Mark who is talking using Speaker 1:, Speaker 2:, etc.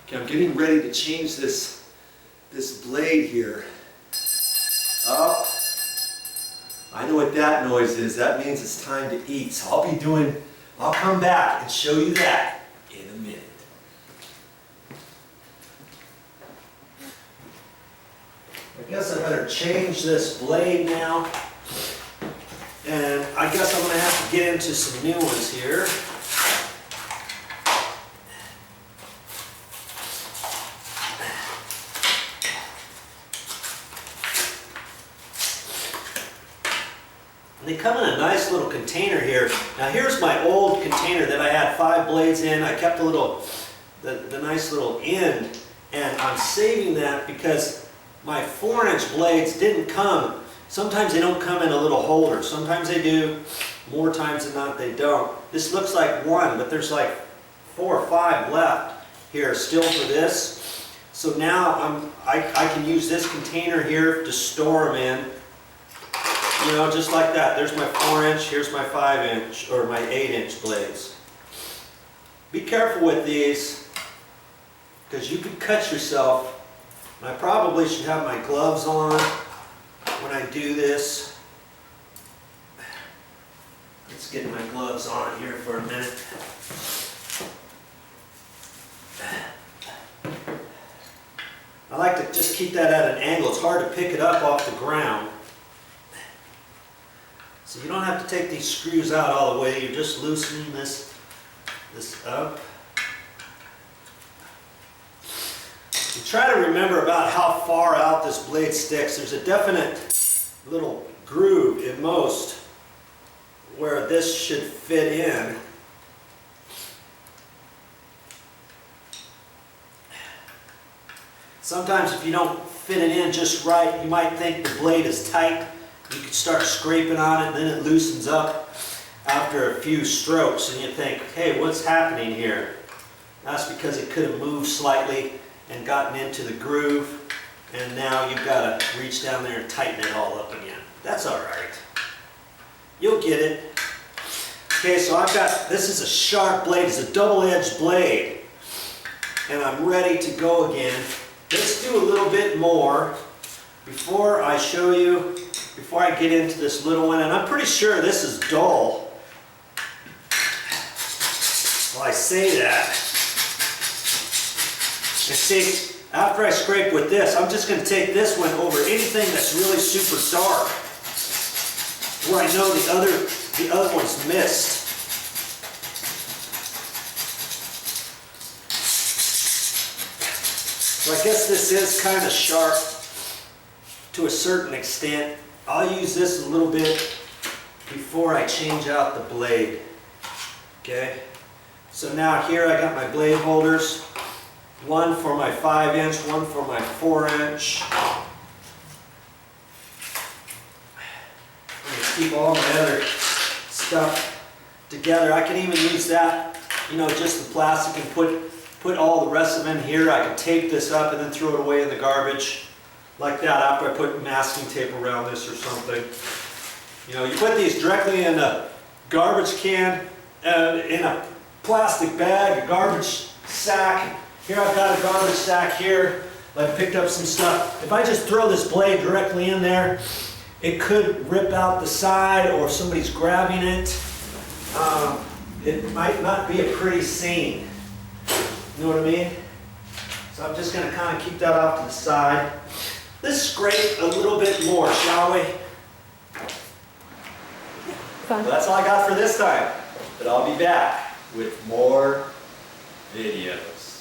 Speaker 1: Okay, I'm getting ready to change this blade here. Oh, I know what that noise is. That means it's time to eat. So I'll come back and show you that in a minute. I guess I better change this blade now. And I guess I'm going to have to get into some new ones here. They come in a nice little container here. Now here's my old container that I had 5 blades in. I kept the nice little end, and I'm saving that because my 4-inch blades didn't come. Sometimes they don't come in a little holder. Sometimes they do. More times than not they don't. This looks like 1, but there's like 4 or 5 left here still for this. So now I can use this container here to store them in. You know, just like that. There's my 4-inch, here's my 5-inch, or my 8-inch blades. Be careful with these, because you could cut yourself. And I probably should have my gloves on when I do this. Let's get my gloves on here for a minute. I like to just keep that at an angle. It's hard to pick it up off the ground. So you don't have to take these screws out all the way, you're just loosening this up. You try to remember about how far out this blade sticks. There's a definite little groove in most where this should fit in. Sometimes if you don't fit it in just right, you might think the blade is tight. You can start scraping on it, and then it loosens up after a few strokes, and you think, hey, what's happening here? That's because it could have moved slightly and gotten into the groove, and now you've got to reach down there and tighten it all up again. That's all right. You'll get it. Okay, so this is a sharp blade. It's a double-edged blade, and I'm ready to go again. Let's do a little bit more before I show you. Before I get into this little one, and I'm pretty sure this is dull. Well, I say that. And see, after I scrape with this, I'm just going to take this one over anything that's really super dark, where I know the other one's missed. So I guess this is kind of sharp to a certain extent. I'll use this a little bit before I change out the blade. Okay? So now here I got my blade holders. One for my 5-inch, one for my 4-inch. I'm going to keep all my other stuff together. I can even use that, you know, just the plastic, and put all the rest of them in here. I can tape this up and then throw it away in the garbage. Like that, after I put masking tape around this or something. You know, you put these directly in a garbage can, in a plastic bag, a garbage sack. Here I've got a garbage sack here. I picked up some stuff. If I just throw this blade directly in there, it could rip out the side, or if somebody's grabbing it, it might not be a pretty scene. You know what I mean? So I'm just going to kind of keep that off to the side. Let's scrape a little bit more, shall we? Well, that's all I got for this time. But I'll be back with more videos.